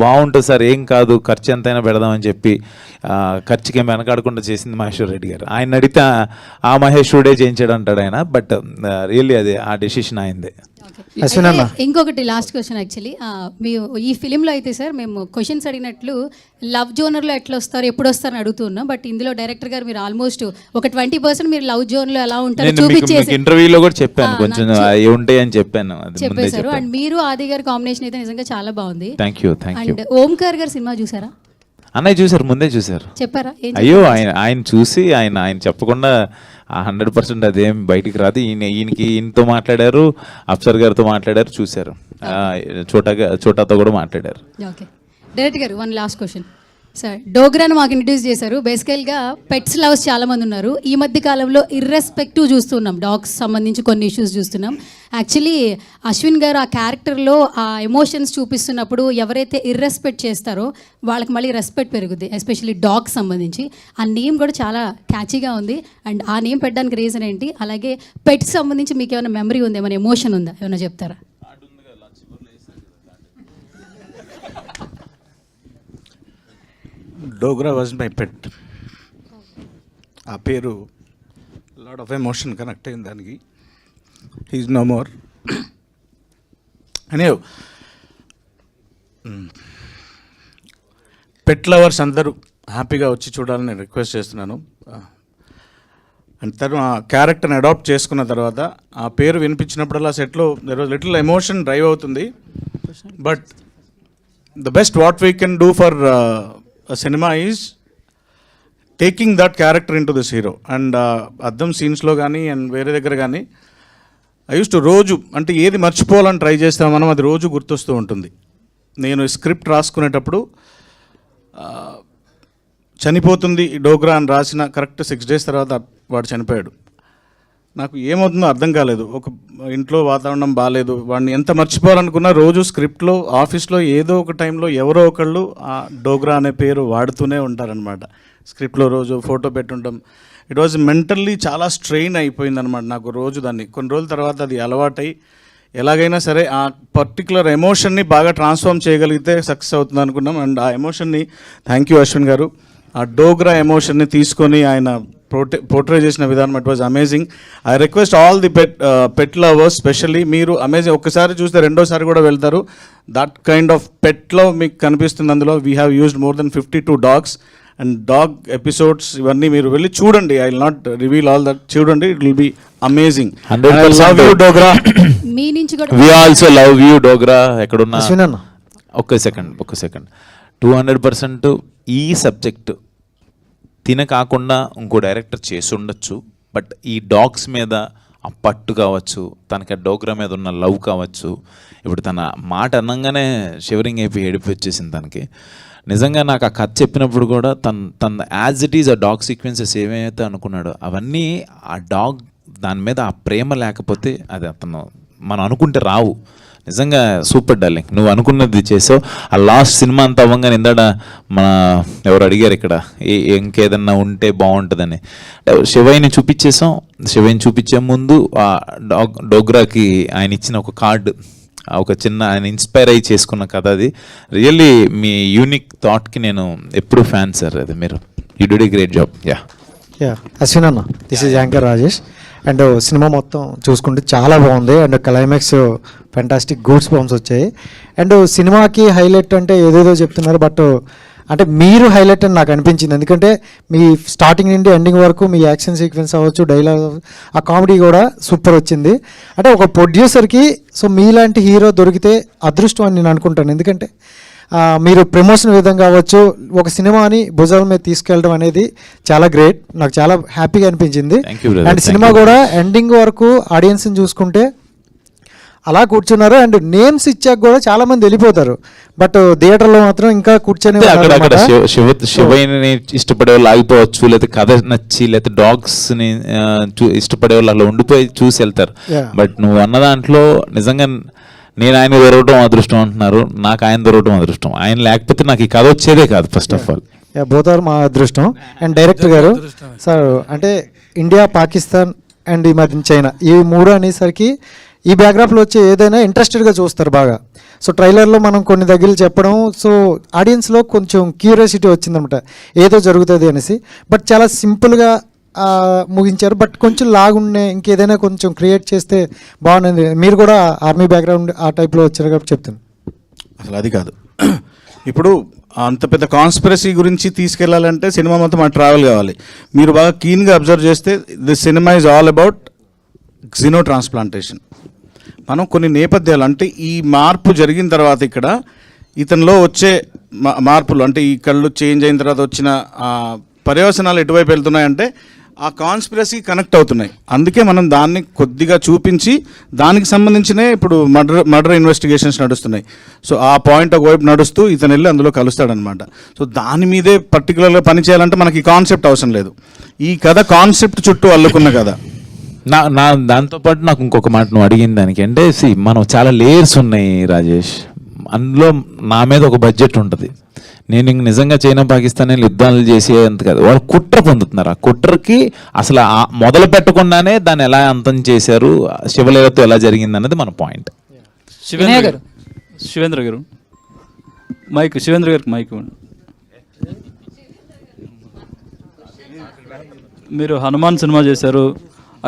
బాగుంటుంది సార్, ఏం కాదు ఖర్చు ఎంతైనా పెడదామని చెప్పి ఖర్చుకి ఏం వెనకాడకుండా చేసింది మహేశ్వర్ రెడ్డి గారు. ఆయన అడిగితే ఆ మహేశ్వరుడే చేయించాడు అంటాడు ఆయన, బట్ రియల్లీ అదే ఆ డెసిషన్ అయిందే. ఇంకొకటి లాస్ట్ క్వశ్చన్, యాక్చువల్లీ మీ ఈ ఫిలింలో అయితే సార్ మేము క్వశ్చన్స్ అడిగినట్లు లవ్ జోనర్లో ఎట్లా వస్తారు, ఎప్పుడు వస్తారని అడుగుతున్నాం. బట్ ఇందులో డైరెక్టర్ గారు మీరు ఆల్మోస్ట్ ఒక 20% మీరు లవ్ జోన్లో ఎలా ఉంటారో చూపించేసి ఇంటర్వ్యూలో కూడా చెప్పాను, కొంచెం ఉంటాయి అని చెప్పేశారు. అండ్ మీరు ఆది గారి కాంబినేషన్ అయితే నిజంగా చాలా బాగుంది. Thank you. అండ్ ఓంకార్ గారు సినిమా చూసారా? అన్నయ్య చూసారు, ముందే చూసారు. చెప్పారా? అయ్యో ఆయన చూసి ఆయన చెప్పకుండా 100% అదేం బయటికి రాదు. ఈయనతో మాట్లాడారు, అప్సర్ గారితో మాట్లాడారు, చూశారు, చోటాతో కూడా మాట్లాడారు. ఓకే డైరెక్టర్ గారు, వన్ లాస్ట్ క్వశ్చన్ సార్. డోగ్రాను మాకు ఇంట్రడ్యూస్ చేశారు. బేసికల్గా పెట్స్ లవర్స్ చాలామంది ఉన్నారు. ఈ మధ్య కాలంలో ఇర్రెస్పెక్టివ్ చూస్తున్నాం, డాగ్స్ సంబంధించి కొన్ని ఇష్యూస్ చూస్తున్నాం. యాక్చువల్లీ అశ్విన్ గారు ఆ క్యారెక్టర్లో ఆ ఎమోషన్స్ చూపిస్తున్నప్పుడు ఎవరైతే ఇర్రెస్పెక్ట్ చేస్తారో వాళ్ళకి మళ్ళీ రెస్పెక్ట్ పెరుగుద్ది, ఎస్పెషల్లీ డాగ్స్ సంబంధించి. ఆ నేమ్ కూడా చాలా క్యాచీగా ఉంది. అండ్ ఆ నేమ్ పెట్టడానికి రీజన్ ఏంటి? అలాగే పెట్స్ సంబంధించి మీకు ఏమైనా మెమరీ ఉందా, ఏమైనా ఎమోషన్ ఉందా, ఏమైనా చెప్తారా? Dogra was my pet. ఆ పేరు లాట్ ఆఫ్ ఎమోషన్ కనెక్ట్ అయింది దానికి. He is no more. అనే పెట్ లవర్స్ అందరూ హ్యాపీగా వచ్చి చూడాలని నేను రిక్వెస్ట్ చేస్తున్నాను. అండ్ తను ఆ క్యారెక్టర్ని అడాప్ట్ చేసుకున్న తర్వాత ఆ పేరు వినిపించినప్పుడల్లా సెట్లో there was little emotion drive అవుతుంది. But the best what we can do for a cinema is taking that character into this hero. And అద్దం సీన్స్లో కానీ అండ్ వేరే దగ్గర కానీ ఐ యూస్ టు రోజు అంటే ఏది మర్చిపోవాలని ట్రై చేస్తాం మనం, అది రోజు గుర్తొస్తూ ఉంటుంది. నేను స్క్రిప్ట్ రాసుకునేటప్పుడు చనిపోతుంది డోగ్రా అని రాసిన కరెక్ట్ 6 days తర్వాత వాడు చనిపోయాడు. నాకు ఏమవుతుందో అర్థం కాలేదు. ఒక ఇంట్లో వాతావరణం బాగాలేదు, వాడిని ఎంత మర్చిపోవాలనుకున్నా రోజు స్క్రిప్ట్లో ఆఫీస్లో ఏదో ఒక టైంలో ఎవరో ఒకళ్ళు ఆ డోగ్రా అనే పేరు వాడుతూనే ఉంటారనమాట. స్క్రిప్ట్లో రోజు ఫోటో పెట్టుంటాం. ఇట్ వాజ్ మెంటల్లీ చాలా స్ట్రెయిన్ అయిపోయిందనమాట నాకు రోజు. దాన్ని కొన్ని రోజుల తర్వాత అది అలవాటై ఎలాగైనా సరే ఆ పర్టికులర్ ఎమోషన్ని బాగా ట్రాన్స్ఫార్మ్ చేయగలిగితే సక్సెస్ అవుతుంది అనుకున్నాం. అండ్ ఆ ఎమోషన్ని థ్యాంక్ యూ అశ్విన్ గారు, ఆ డోగ్రా ఎమోషన్ని తీసుకొని ఆయన పోర్ట్రే చేసిన విధానం it was amazing. I request all the pet lovers specially, మీరు అమేజింగ్ ఒక్కసారి చూస్తే రెండోసారి కూడా వెళ్తారు. That kind of pet love మీకు కనిపిస్తుంది అందులో. We have used more than 52 dogs and dog episodes. ఇవన్నీ మీరు వెళ్ళి చూడండి. I will not reveal all that. చూడండి, it will be amazing. 100% Dogra. మీ నుంచి కూడా we also love you Dogra. ఎక్కడున్నా ఒక్క సెకండ్ 200% ఈ సబ్జెక్ట్ తిన కాకుండా ఇంకో డైరెక్టర్ చేసి ఉండొచ్చు. బట్ ఈ డాగ్స్ మీద ఆ పట్టు కావచ్చు, తనకి ఆ డోగ్రా మీద ఉన్న లవ్ కావచ్చు, ఇప్పుడు తన మాట అనగానే షివరింగ్ అయిపోయి ఏడిపి వచ్చేసింది తనకి. నిజంగా నాకు ఆ కథ చెప్పినప్పుడు కూడా తన యాజ్ ఇట్ ఈజ్ ఆ డాగ్ సీక్వెన్సెస్ ఏమైతే అనుకున్నాడో అవన్నీ ఆ డాగ్ దాని మీద ఆ ప్రేమ లేకపోతే అది మనం అనుకుంటే రావు. నిజంగా సూపర్ డార్లింగ్, నువ్వు అనుకున్నది చేసావు. ఆ లాస్ట్ సినిమా అంతా అవ్వగానే ఇందాడ మన ఎవరు అడిగారు ఇక్కడ ఇంకేదన్నా ఉంటే బాగుంటుందని, శివయ్యని చూపించేసాం. శివయ్యని చూపించే ముందు ఆ డోగ్రాకి ఆయన ఇచ్చిన ఒక కార్డు ఒక చిన్న ఆయన ఇన్స్పైర్ అయ్యి చేసుకున్న కథ అది. రియల్లీ మీ యూనిక్ థాట్కి నేను ఎప్పుడు ఫ్యాన్ సార్. అది మీరు you did great job. Ashwin అన్న, this is anchor Rajesh. And cinema మొత్తం చూసుకుంటే చాలా బాగుంది. And climax fantastic goosebumps వచ్చాయి. అండ్ సినిమాకి హైలైట్ అంటే ఏదేదో చెప్తున్నారు, బట్ అంటే మీరు హైలైట్ అని నాకు అనిపించింది. ఎందుకంటే మీ స్టార్టింగ్ నుండి ఎండింగ్ వరకు మీ యాక్షన్ సీక్వెన్స్ అవ్వచ్చు, డైలాగ్, ఆ కామెడీ కూడా సూపర్ వచ్చింది. అంటే ఒక ప్రొడ్యూసర్కి సో మీలాంటి హీరో దొరికితే అదృష్టం అని నేను అనుకుంటాను. ఎందుకంటే మీరు ప్రమోషన్ విధంగా అవ్వచ్చు, ఒక సినిమాని భుజాల మీద తీసుకెళ్ళడం అనేది చాలా గ్రేట్. నాకు చాలా హ్యాపీగా అనిపించింది. అండ్ సినిమా కూడా ఎండింగ్ వరకు ఆడియన్స్ని చూసుకుంటే అలా కూర్చున్నారు. అండ్ నేమ్స్ ఇచ్చాక కూడా చాలా మంది వెళ్ళిపోతారు, బట్ థియేటర్లో మాత్రం ఇంకా కూర్చొని అక్కడ శివయ్యని ఇష్టపడే వాళ్ళు ఆగిపోవచ్చు, లేకపోతే కథ నచ్చి లేకపోతే డాగ్స్ని ఇష్టపడే వాళ్ళు అలా ఉండిపోయి చూసి వెళ్తారు. బట్ నువ్వు అన్న దాంట్లో నిజంగా నేను ఆయన దొరకడం అదృష్టం అంటున్నారు, నాకు ఆయన దొరకడం అదృష్టం. ఆయన లేకపోతే నాకు ఈ కథ వచ్చేదే కాదు first of all. Both are మా అదృష్టం. అండ్ డైరెక్టర్ గారు సార్, అంటే ఇండియా, పాకిస్తాన్ అండ్ ఈ మధ్య చైనా, ఈ మూడు అనేసరికి ఈ బ్యాక్గ్రాఫ్లో వచ్చే ఏదైనా ఇంట్రెస్టెడ్గా చూస్తారు బాగా. సో ట్రైలర్లో మనం కొన్ని దగ్గరలు చెప్పడం, సో ఆడియన్స్లో కొంచెం క్యూరియాసిటీ వచ్చిందనమాట ఏదో జరుగుతుంది అనేసి. బట్ చాలా సింపుల్గా ముగించారు. బట్ కొంచెం లాగుండే ఇంకేదైనా కొంచెం క్రియేట్ చేస్తే బాగుంది. మీరు కూడా ఆర్మీ బ్యాక్గ్రౌండ్ ఆ టైప్లో వచ్చారు కాబట్టి చెప్తాను. అసలు అది కాదు, ఇప్పుడు అంత పెద్ద కాన్స్పిరసీ గురించి తీసుకెళ్లాలంటే సినిమా మొత్తం మన ట్రావెల్ కావాలి. మీరు బాగా కీన్గా అబ్జర్వ్ చేస్తే the cinema is all about Gino transplantation. మనం కొన్ని నేపథ్యాలు, అంటే ఈ మార్పు జరిగిన తర్వాత ఇక్కడ ఇతనిలో వచ్చే మార్పులు, అంటే ఈ కళ్ళు చేంజ్ అయిన తర్వాత వచ్చిన పర్యవసనాలు ఎటువైపు వెళ్తున్నాయంటే ఆ కాన్స్పిరసీ కనెక్ట్ అవుతున్నాయి. అందుకే మనం దాన్ని కొద్దిగా చూపించి దానికి సంబంధించినే ఇప్పుడు మర్డర్ ఇన్వెస్టిగేషన్స్ నడుస్తున్నాయి. సో ఆ పాయింట్ ఒకవైపు నడుస్తూ ఇతను వెళ్ళి అందులో కలుస్తాడనమాట. సో దాని మీదే పర్టికులర్గా పనిచేయాలంటే మనకి ఈ కాన్సెప్ట్ అవసరం లేదు. ఈ కథ కాన్సెప్ట్ చుట్టూ అల్లుకున్న కథ. నా దాంతోపాటు నాకు ఇంకొక మాట నువ్వు అడిగిన దానికి అంటే మనం చాలా లేయర్స్ ఉన్నాయి రాజేష్. అందులో నా మీద ఒక బడ్జెట్ ఉంటుంది. నేను ఇంక నిజంగా చైనా పాకిస్తాన్ యుద్ధాలు చేసేంత కాదు, వాళ్ళు కుట్ర పొందుతున్నారు. ఆ కుట్రకి అసలు మొదలు పెట్టకుండానే దాన్ని ఎలా అంతం చేశారు, శివలీలతో ఎలా జరిగింది అన్నది మన పాయింట్. శివేంద్ర గారు మైక్, శివేంద్ర గారికి మైక్ ఇవ్వండి. మీరు హనుమాన్ సినిమా చేశారు,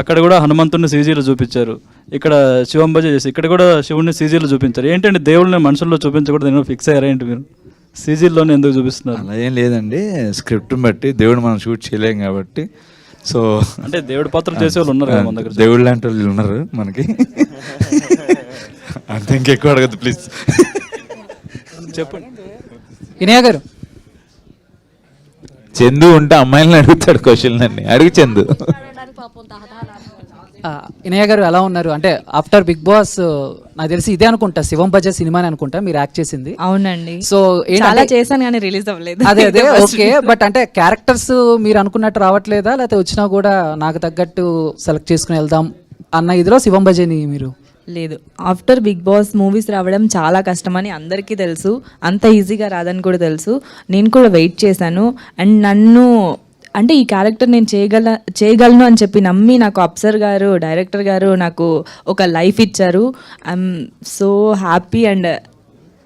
అక్కడ కూడా హనుమంతుడిని సీజీలో చూపించారు. ఇక్కడ శివంబజ చేసి ఇక్కడ కూడా శివుడిని సీజీలో చూపించారు. ఏంటంటే దేవుళ్ళని మనుషుల్లో చూపించకూడదు నేను ఫిక్స్ అయ్యారా ఏంటి మీరు? సీజీల్లోనే ఎందుకు చూపిస్తున్నారు? అలా ఏం లేదండి, స్క్రిప్ట్ని బట్టి దేవుడు మనం షూట్ చేయలేం కాబట్టి. సో అంటే దేవుడి పాత్రలు చేసే వాళ్ళు ఉన్నారు కదా మన దగ్గర, దేవుడు లాంటి వాళ్ళు ఉన్నారు మనకి. అంతే, ఇంకెక్కువ అడగద్దు ప్లీజ్. చెప్పండి వినయ్ గారు. చందు ఉంటే అమ్మాయిలను అడుగుతాడు క్వశ్చన్ అన్ని, అడిగి చందు. వినయ్ గారు ఎలా ఉన్నారు? అంటే ఆఫ్టర్ బిగ్ బాస్ నాకు తెలిసి ఇదే అనుకుంటా, శివం బజ సినిమా అని అనుకుంటా మీరు యాక్ట్ చేసింది. అవునండి. సో చాలా చేశాను కానీ రిలీజ్ అవ్వలేదు. అదే ఓకే. బట్ అంటే క్యారెక్టర్స్ మీరు అనుకున్నట్టు రావట్లేదా, లేకపోతే వచ్చినా కూడా నాకు తగ్గట్టు సెలెక్ట్ చేసుకుని వెళ్దాం అన్న ఇదిలో శివం బజని మీరు? లేదు, ఆఫ్టర్ బిగ్ బాస్ మూవీస్ రావడం చాలా కష్టమని అందరికీ తెలుసు, అంత ఈజీగా రాదని కూడా తెలుసు. నేను కూడా వెయిట్ చేశాను. అండ్ నన్ను అంటే ఈ క్యారెక్టర్ నేను చేయగలను అని చెప్పి నమ్మి నాకు అప్సర్ గారు, డైరెక్టర్ గారు నాకు ఒక లైఫ్ ఇచ్చారు. I'm so happy and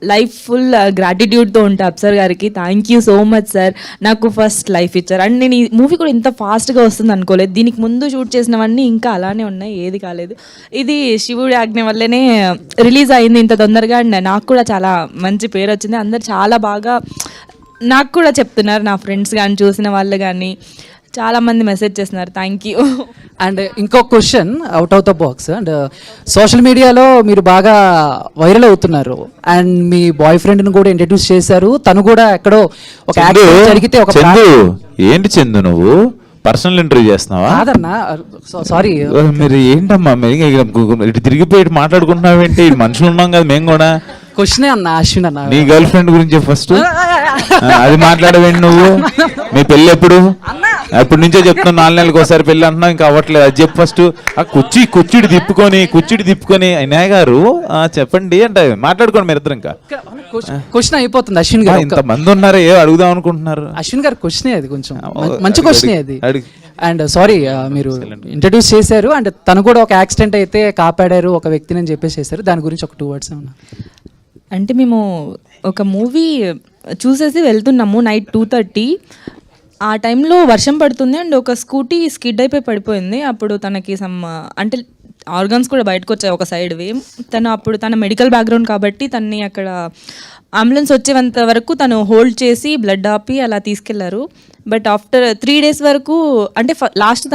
life full గ్రాటిట్యూడ్తో ఉంటా అప్సర్ గారికి. Thank you so much sir, నాకు ఫస్ట్ లైఫ్ ఇచ్చారు. అండ్ నేను ఈ మూవీ కూడా ఇంత ఫాస్ట్గా వస్తుంది అనుకోలేదు. దీనికి ముందు షూట్ చేసినవన్నీ ఇంకా అలానే ఉన్నాయి, ఏది కాలేదు. ఇది శివుడి ఆజ్ఞ వల్లనే రిలీజ్ అయింది ఇంత తొందరగా. అండ్ నాకు కూడా చాలా మంచి పేరు వచ్చింది. అందరు చాలా బాగా నాకు కూడా చెప్తున్నారు, నా ఫ్రెండ్స్ కానీ చూసిన వాళ్ళు కానీ చాలామంది మెసేజ్ చేస్తున్నారు. Thank you. అండ్ ఇంకో question out of the box. And social మీడియాలో మీరు బాగా వైరల్ అవుతున్నారు. అండ్ మీ బాయ్ ఫ్రెండ్ని కూడా ఇంట్రడ్యూస్ చేశారు. తను కూడా ఎక్కడో ఒక యాక్సిడెంట్ జరిగితే ఒక ఏంటి చందు నువ్వు పర్సనల్ ఇంటర్వ్యూ చేస్తున్నావా? కాదన్నా, సారీ. మీరు ఏంటమ్మా ఇటు తిరిగిపోయి మాట్లాడుకుంటున్నావు ఏంటి? మనుషులు ఉన్నాం కదా మేము కూడా. క్వశ్చనే అన్న అశ్విన్ అన్న, నీ గర్ల్ ఫ్రెండ్ గురించి ఫస్ట్ అది మాట్లాడవేంటి నువ్వు? మీ పెళ్ళి ఎప్పుడు? ఎప్పటి నుంచో చెప్తున్నావు, 4 నెలలకు ఒకసారి పెళ్ళి అంటున్నావు, ఇంకా అవ్వట్లేదు. అది చెప్పు ఫస్ట్. ఆ కుర్చీడి తిప్పుకొని అయినా గారు చెప్పండి అంటే మాట్లాడుకోండి మీరు ఇద్దరు. ఇంకా క్వశ్చన్ అయిపోతుంది అశ్విన్ గారు. ఇంత మంది ఉన్నారు, ఏ అడుగుదాం అనుకుంటున్నారు? అశ్విన్ గారు క్వశ్చనే అది, కొంచెం మంచి క్వశ్చనే అది. అండ్ సారీ మీరు ఇంట్రడ్యూస్ చేశారు అండ్ తను కూడా ఒక యాక్సిడెంట్ అయితే కాపాడారు ఒక వ్యక్తిని అని చెప్పేసి చేశారు, దాని గురించి ఒక 2 words ఏమన్నా? అంటే మేము ఒక మూవీ చూసేసి వెళ్తున్నాము నైట్ 2:30. ఆ టైంలో వర్షం పడుతుంది అండ్ ఒక స్కూటీ స్కిడ్ అయిపోయి పడిపోయింది. అప్పుడు తనకి అంటే ఆర్గన్స్ కూడా బయటకు వచ్చాయి ఒక సైడ్ వేవ్. అప్పుడు తన మెడికల్ బ్యాక్గ్రౌండ్ కాబట్టి తనని అక్కడ అంబులెన్స్ వచ్చేంత వరకు తను హోల్డ్ చేసి బ్లడ్ ఆపి అలా తీసుకెళ్లారు. బట్ ఆఫ్టర్ 3 days వరకు అంటే లాస్ట్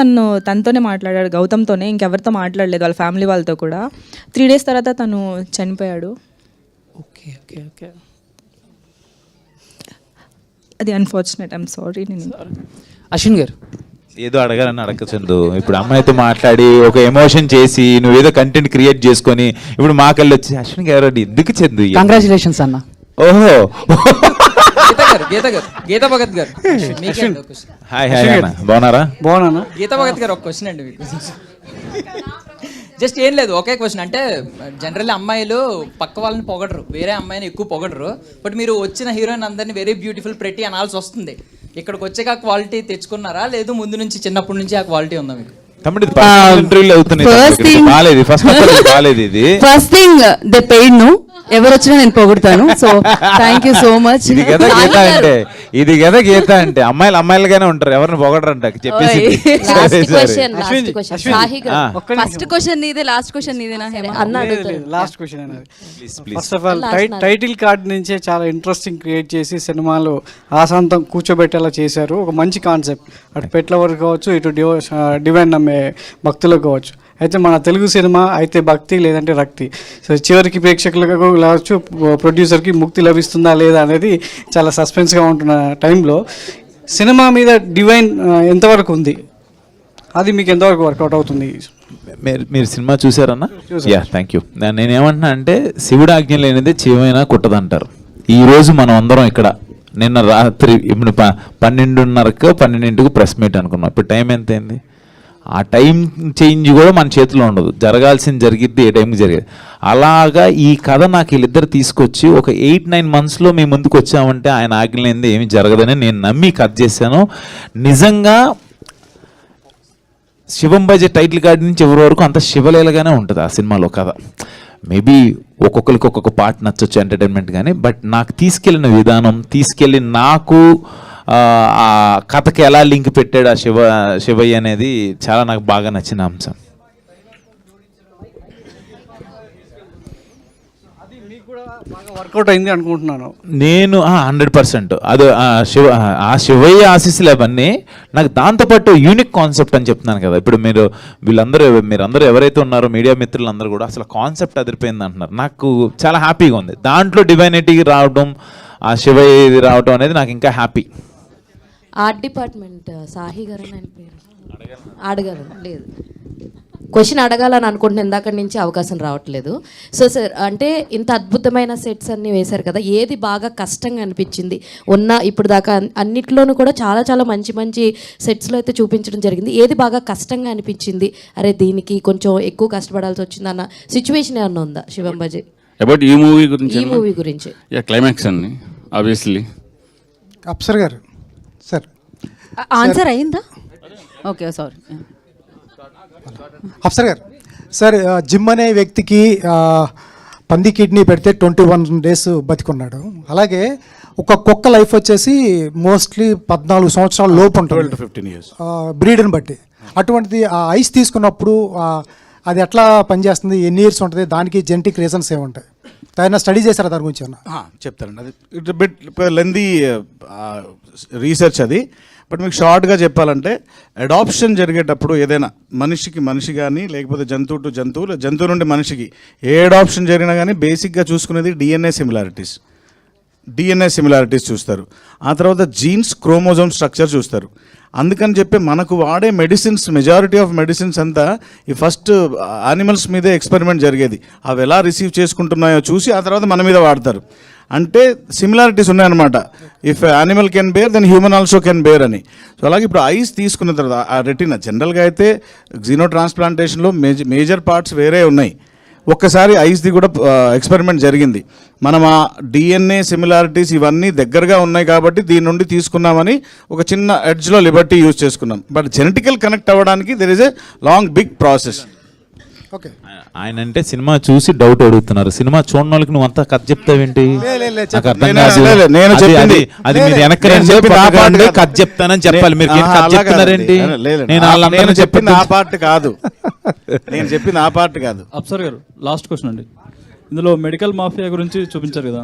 తనతోనే మాట్లాడాడు, గౌతమ్తోనే, ఇంకెవరితో మాట్లాడలేదు వాళ్ళ ఫ్యామిలీ వాళ్ళతో కూడా. 3 days తర్వాత తను చనిపోయాడు. ఓకే ఓకే ఓకే, అది అన్ఫార్చునేట్. I'm sorry. అశ్విన్ గారు ఏదో అడగాలని అడగచందు. ఇప్పుడు అమ్మాయితో మాట్లాడి ఒక ఎమోషన్ చేసి నువ్వేదో కంటెంట్ క్రియేట్ చేసుకొని ఇప్పుడు మాకెళ్ళి వచ్చి అశ్విన్ గారు ఎందుకు చందు? కంగ్రాచులేషన్స్ అన్న. ఓహో గీతా భగత్ గారు, హాయ్ హాయ్ అన్న, బాగున్నారా? బాగున్నా. గీతా భగత్ గారు ఒక క్వశ్చన్ అండి మీకు. జస్ట్ ఏం లేదు, ఒకే క్వశ్చన్. అంటే జనరల్లీ అమ్మాయిలు పక్క వాళ్ళని పొగడరు, వేరే అమ్మాయిని ఎక్కువ పొగడరు. బట్ మీరు వచ్చిన హీరోయిన్ అందరినీ వెరీ బ్యూటిఫుల్ ప్రెటీ అనాల్సి వస్తుంది. ఇక్కడికి వచ్చాక ఆ క్వాలిటీ తెచ్చుకున్నారా, లేదు ముందు నుంచి చిన్నప్పటి నుంచి ఆ క్వాలిటీ ఉందా మీకు? ఫస్ట్ థింగ్ దే పెయిడ్ ను, ఎవరు వచ్చినా నేను పొగుడతాను. So thank you so much. ఇది కదా గీత అంటే అమ్మాయిలుగానే ఉంటారు, ఎవరిని పొగడరంట చెప్పేసి. ఫస్ట్ క్వశ్చన్ నీదే, లాస్ట్ క్వశ్చన్ నీదేనా? Last question. First of all title card నుంచే చాలా ఇంట్రెస్టింగ్ క్రియేట్ చేసి సినిమాలో ఆశాంతం కూర్చోబెట్టేలా చేశారు. ఒక మంచి కాన్సెప్ట్, అటు పెట్ల వరకు కావచ్చు, ఇటు డివైన్ నమ్మే భక్తులకు కావచ్చు. అయితే మన తెలుగు సినిమా అయితే భక్తి లేదంటే రక్తి. సో చివరికి ప్రేక్షకులకు కావచ్చు, ప్రొడ్యూసర్కి ముక్తి లభిస్తుందా లేదా అనేది చాలా సస్పెన్స్గా ఉంటున్న టైంలో సినిమా మీద డివైన్ ఎంతవరకు ఉంది, అది మీకు ఎంతవరకు వర్కౌట్ అవుతుంది? మీరు సినిమా చూసారన్నా? Yeah, thank you. నేనేమంటున్నా అంటే శివుడు ఆజ్ఞ లేనిదే చీమైనా కుట్టదంటారు. ఈరోజు మనం అందరం ఇక్కడ నిన్న రాత్రి ఇప్పుడు 12:30కు 12ంటికి ప్రెస్ మీట్ అనుకున్నాం. ఇప్పుడు టైం ఎంత అయింది? ఆ టైం చేంజ్ కూడా మన చేతిలో ఉండదు, జరగాల్సింది జరిగిద్ది, ఏ టైంకి జరిగేది. అలాగా ఈ కథ నాకు వీళ్ళిద్దరు తీసుకొచ్చి ఒక 8-9 monthsలో మేము ముందుకు వచ్చామంటే ఆయన ఆజ్ఞలేనిదే ఏమి జరగదని నేను నమ్మి కథ చేశాను. నిజంగా శివం బజే టైటిల్ కార్డ్ నుంచి ఎవరి వరకు అంత శివలీలగానే ఉంటుంది ఆ సినిమాలో కథ. మేబీ ఒక్కొక్కరికి ఒక్కొక్క పార్ట్ నచ్చొచ్చు ఎంటర్టైన్మెంట్ కానీ, బట్ నాకు తీసుకెళ్ళిన విధానం, తీసుకెళ్ళి నాకు ఆ కథకి ఎలా లింక్ పెట్టాడు ఆ శివయ్య అనేది చాలా నాకు బాగా నచ్చిన అంశం. వర్కౌట్ అయింది అనుకుంటున్నాను నేను 100%. అది ఆ శివయ్య ఆశీస్సులు అవన్నీ నాకు. దాంతోపాటు యూనిక్ కాన్సెప్ట్ అని చెప్తున్నాను కదా, ఇప్పుడు మీరందరూ ఎవరైతే ఉన్నారో మీడియా మిత్రులందరూ కూడా అసలు కాన్సెప్ట్ అదిరిపోయింది అంటున్నారు. నాకు చాలా హ్యాపీగా ఉంది. దాంట్లో డివైనిటీ రావడం, ఆ శివయ్య రావడం అనేది నాకు ఇంకా హ్యాపీ. ఆర్ట్ డిపార్ట్మెంట్ సాహి గారు ఆయన పేరు అడగాలి లేదు, క్వశ్చన్ అడగాలని అనుకుంటున్నాను, ఇందాక నుంచి అవకాశం రావట్లేదు. సో సార్, అంటే ఇంత అద్భుతమైన సెట్స్ అన్నీ వేశారు కదా, ఏది బాగా కష్టంగా అనిపించింది? ఇప్పుడు దాకా అన్నిట్లోనూ కూడా చాలా చాలా మంచి మంచి సెట్స్లో అయితే చూపించడం జరిగింది. ఏది బాగా కష్టంగా అనిపించింది, అరే దీనికి కొంచెం ఎక్కువ కష్టపడాల్సి వచ్చింది అన్న సిచ్యువేషన్ ఏమన్నా ఉందా శివం బజే? అబౌట్ ఈ మూవీ గురించి. ఈ మూవీ గురించి క్లైమాక్స్ అండి ఆబ్వియస్లీ. అప్సర్ గారు సార్ ఆన్సర్ అయిందా? Okay sorry. అప్సర్ గారు సార్, జిమ్ అనే వ్యక్తికి పంది కిడ్నీ పెడితే 21 days బతికున్నాడు. అలాగే ఒక కుక్క లైఫ్ వచ్చేసి మోస్ట్లీ 14 సంవత్సరాల లోపు ఉంటుంది, 12 to 15 years బ్రీడ్ని బట్టి. అటువంటిది ఆ ఐస్ తీసుకున్నప్పుడు అది ఎట్లా పనిచేస్తుంది, ఎన్ని ఇయర్స్ ఉంటుంది, దానికి జెనెటిక్ రీజన్స్ ఏముంటాయి? ఏమైనా స్టడీ చేశారా దాని గురించి? చెప్తానండి. అది ఇట్ బిట్ లెందీ రీసెర్చ్ అది. బట్ మీకు షార్ట్గా చెప్పాలంటే, అడాప్షన్ జరిగేటప్పుడు ఏదైనా మనిషికి మనిషి కానీ, లేకపోతే జంతువు టు జంతువు, జంతువు నుండి మనిషికి ఏ అడాప్షన్ జరిగినా కానీ బేసిక్గా చూసుకునేది డిఎన్ఏ సిమిలారిటీస్ చూస్తారు. ఆ తర్వాత జీన్స్, క్రోమోజోమ్ స్ట్రక్చర్ చూస్తారు. అందుకని చెప్పి మనకు వాడే మెడిసిన్స్, మెజారిటీ ఆఫ్ మెడిసిన్స్ అంతా ఈ ఫస్ట్ యానిమల్స్ మీదే ఎక్స్పెరిమెంట్ జరిగేది. అవి ఎలా రిసీవ్ చేసుకుంటున్నాయో చూసి ఆ తర్వాత మన మీద వాడతారు. అంటే సిమిలారిటీస్ ఉన్నాయన్నమాట. If animal can bear then human also can bear అని. సో అలాగే ఇప్పుడు ఐస్ తీసుకున్న తర్వాత ఆ రెటినా, జనరల్గా అయితే జీనో ట్రాన్స్ప్లాంటేషన్లో మేజర్ పార్ట్స్ వేరే ఉన్నాయి. ఒక్కసారి ఐస్ది కూడా ఎక్స్పెరిమెంట్ జరిగింది. మనం ఆ డిఎన్ఏ సిమిలారిటీస్ ఇవన్నీ దగ్గరగా ఉన్నాయి కాబట్టి దీని నుండి తీసుకున్నామని ఒక చిన్న ఎడ్జ్లో లిబర్టీ యూజ్ చేసుకున్నాం. బట్ జెనెటికల్ కనెక్ట్ అవ్వడానికి there is a long big process. Okay, ఆయన అంటే సినిమా చూసి డౌట్ అడుగుతున్నారు. సినిమా చూడని వాళ్ళకి నువ్వు అంతా కథ చెప్తావేంటి? నాకు అర్థం కాదు. నేను చెప్పింది అది మీరు వెనక్కి రండి, కథ చెప్తానని చెప్పాలి. మీరు కథ చెప్తున్నారేంటి? నేను చెప్పింది ఆ పార్ట్ కాదు. నేను చెప్పింది ఆ పార్ట్ కాదు. అప్సర్ గారు, లాస్ట్ క్వశ్చన్ అండి. ఇందులో మెడికల్ మాఫియా గురించి చూపించారు కదా,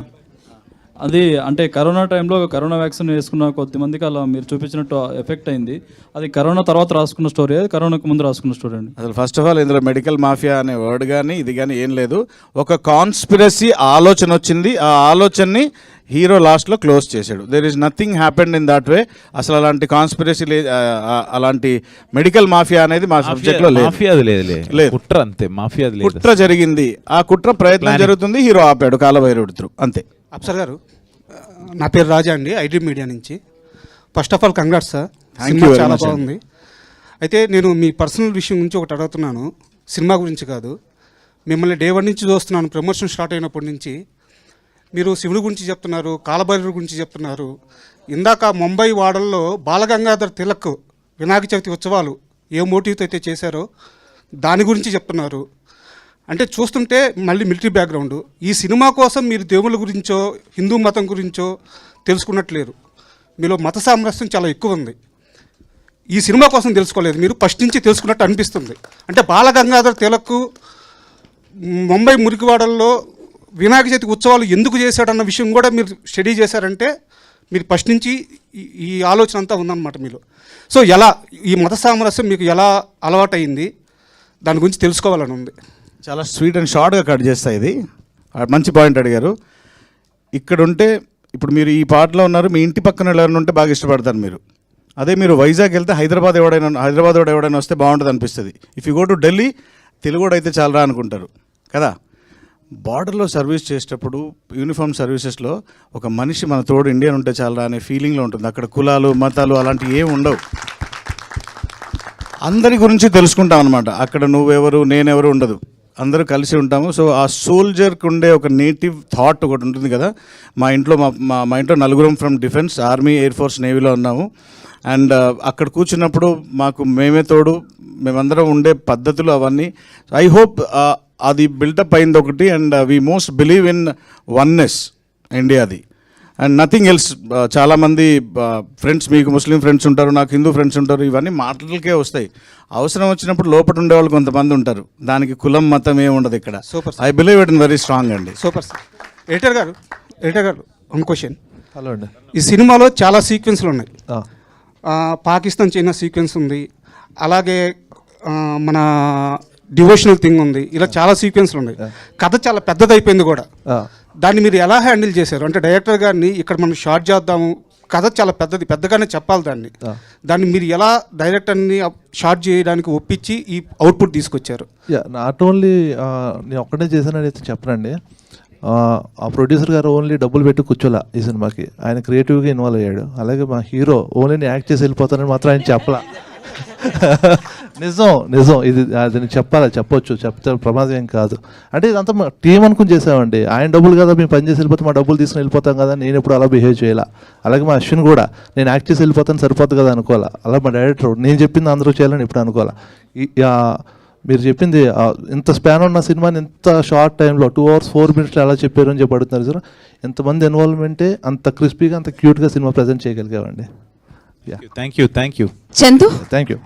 అది అంటే కరోనా టైంలో కరోనా వ్యాక్సిన్ వేసుకున్న కొద్దిమందికి అలా మీరు చూపించినట్టు ఎఫెక్ట్ అయింది. అది కరోనా తర్వాత రాసుకున్న స్టోరీ, అది కరోనాకు ముందు రాసుకున్న స్టోరీ అండి. అసలు ఫస్ట్ ఆఫ్ ఆల్ ఇందులో మెడికల్ మాఫియా అనే వర్డ్ కానీ ఇది కానీ ఏం లేదు. ఒక కాన్స్పిరసీ ఆలోచన వచ్చింది, ఆ ఆలోచనని హీరో లాస్ట్లో క్లోజ్ చేశాడు. There is nothing happened in that way. అసలు అలాంటి కాన్స్పిరసీ అలాంటి మెడికల్ మాఫియా అనేది మా సబ్జెక్ట్లో లేదు. కుట్ర అంతే, మాఫియా కుట్ర జరిగింది, ఆ కుట్ర ప్రయత్నం జరుగుతుంది, హీరో ఆపాడు కాలభైరవుడి త్రూ, అంతే. అప్సర్ గారు, నా పేరు రాజా అండి, ఐడ్రీ మీడియా నుంచి. First of all congrats sir, cinema చాలా బాగుంది. అయితే నేను మీ పర్సనల్ విషయం గురించి ఒకటి అడుగుతున్నాను, సినిమా గురించి కాదు. మిమ్మల్ని డే 1 నుంచి చూస్తున్నాను, ప్రమోషన్ స్టార్ట్ అయినప్పటి నుంచి. మీరు శివుడి గురించి చెప్తున్నారు, కాలభైరవుడి గురించి చెప్తున్నారు. ఇందాక ముంబై వాడల్లో బాలగంగాధర్ తిలక్ వినాయక చవితి ఉత్సవాలు ఏ మోటివ్తో అయితే చేశారో దాని గురించి చెప్తున్నారు. అంటే చూస్తుంటే మళ్ళీ మిలిటరీ బ్యాక్గ్రౌండ్. ఈ సినిమా కోసం మీరు దేవుళ్ళ గురించో హిందూ మతం గురించో తెలుసుకున్నట్లేరు. మీలో మత సామరస్యం చాలా ఎక్కువ ఉంది. ఈ సినిమా కోసం తెలుసుకోలేదు, మీరు ఫస్ట్ నుంచి తెలుసుకున్నట్టు అనిపిస్తుంది. అంటే బాలగంగాధర్ తిలక్ ముంబై మురికివాడల్లో వినాయక చవితి ఉత్సవాలు ఎందుకు చేశాడన్న విషయం కూడా మీరు స్టడీ చేశారంటే మీరు ఫస్ట్ నుంచి ఈ ఆలోచన అంతా ఉందన్నమాట మీలో. సో ఎలా ఈ మత సామరస్యం మీకు ఎలా అలవాటైంది, దాని గురించి తెలుసుకోవాలని ఉంది. చాలా స్వీట్ అండ్ షార్ట్గా కట్ చేస్తాయి. ఇది మంచి పాయింట్ అడిగారు. ఇక్కడ ఉంటే ఇప్పుడు మీరు ఈ పాటలో ఉన్నారు, మీ ఇంటి పక్కన ఎవరైనా ఉంటే బాగా ఇష్టపడతారు మీరు. అదే మీరు వైజాగ్ వెళ్తే హైదరాబాద్ ఎవడైనా వస్తే బాగుంటుంది అనిపిస్తుంది. If you go to Delhi, తెలుగుడు అయితే చాలరా అనుకుంటారు కదా. బార్డర్లో సర్వీస్ చేసేటప్పుడు యూనిఫామ్ సర్వీసెస్లో ఒక మనిషి మన తోడు ఇండియన్ ఉంటే చాలరా అనే ఫీలింగ్లో ఉంటుంది. అక్కడ కులాలు మతాలు అలాంటివి ఏమి ఉండవు, అందరి గురించి తెలుసుకుంటాం అనమాట. అక్కడ నువ్వెవరు నేనెవరు ఉండదు, అందరూ కలిసి ఉంటాము. సో ఆ సోల్జర్కి ఉండే ఒక నేటివ్ థాట్ ఒకటి ఉంటుంది కదా. మా ఇంట్లో మా ఇంట్లో నలుగురం from defence, army, air force, నేవీలో ఉన్నాము. అండ్ అక్కడ కూర్చున్నప్పుడు మాకు మేమే తోడు, మేమందరం ఉండే పద్ధతులు అవన్నీ. ఐ హోప్ అది బిల్టప్ అయింది ఒకటి. And we most believe in oneness ఇండియాది అండ్ నథింగ్ ఎల్స్. చాలామంది ఫ్రెండ్స్, మీకు ముస్లిం ఫ్రెండ్స్ ఉంటారు, నాకు హిందూ ఫ్రెండ్స్ ఉంటారు, ఇవన్నీ మాటలకే వస్తాయి. అవసరం వచ్చినప్పుడు లోపల ఉండేవాళ్ళు కొంతమంది ఉంటారు, దానికి కులం మతం ఏమి ఉండదు ఇక్కడ. Super, I believe it in very strong అండి. Super sir. ఎడిటర్ గారు వన్ క్వశ్చన్. హలో అండి, ఈ సినిమాలో చాలా సీక్వెన్స్లు ఉన్నాయి. పాకిస్తాన్ చైనా సీక్వెన్స్ ఉంది, అలాగే మన డివోషనల్ థింగ్ ఉంది, ఇలా చాలా సీక్వెన్స్లు ఉన్నాయి. కథ చాలా పెద్దదైపోయింది కూడా. దాన్ని మీరు ఎలా హ్యాండిల్ చేశారు? అంటే డైరెక్టర్ గారిని ఇక్కడ మనం షార్ట్ చేద్దాము, కథ చాలా పెద్దగానే చెప్పాలి, దాన్ని మీరు ఎలా డైరెక్టర్ని షార్ట్ చేయడానికి ఒప్పించి ఈ అవుట్పుట్ తీసుకొచ్చారు? నాట్ ఓన్లీ నేను ఒక్కడే చేశానని అయితే చెప్పనండి. ఆ ప్రొడ్యూసర్ గారు ఓన్లీ డబ్బులు పెట్టి కూర్చోలే ఈ సినిమాకి, ఆయన క్రియేటివ్గా ఇన్వాల్వ్ అయ్యాడు. అలాగే మా హీరో ఓన్లీ నేను యాక్ట్ చేసి వెళ్ళిపోతానని మాత్రం ఆయన చెప్పలా. నిజం ఇది, అది చెప్పొచ్చు, చెప్తే ప్రమాదం ఏం కాదు. అంటే ఇదంతా మా టీం అనుకుని చేసామండి. ఆయన డబ్బులు కదా మేము పని చేసి వెళ్ళిపోతే మా డబ్బులు తీసుకుని వెళ్ళిపోతాం కదా, నేను ఎప్పుడు అలా బిహేవ్ చేయాల. అలాగే మా అశ్విన్ కూడా నేను యాక్ట్ చేసి వెళ్ళిపోతాను సరిపోతుంది కదా అనుకోవాలా. అలా మా డైరెక్టర్ నేను చెప్పింది అందరూ చేయాలని ఎప్పుడు అనుకోవాలా. మీరు చెప్పింది ఇంత స్పాన్ ఉన్న సినిమాని ఇంత షార్ట్ టైంలో 2 hours 4 minutes ఎలా చెప్పారు అని చెప్పి అడుగుతున్నారు సార్. ఎంతమంది ఇన్వాల్వ్మెంటే అంత క్రిస్పీగా అంత క్యూట్గా సినిమా ప్రజెంట్ చేయగలిగామండి. Thank you Chandu, thank you.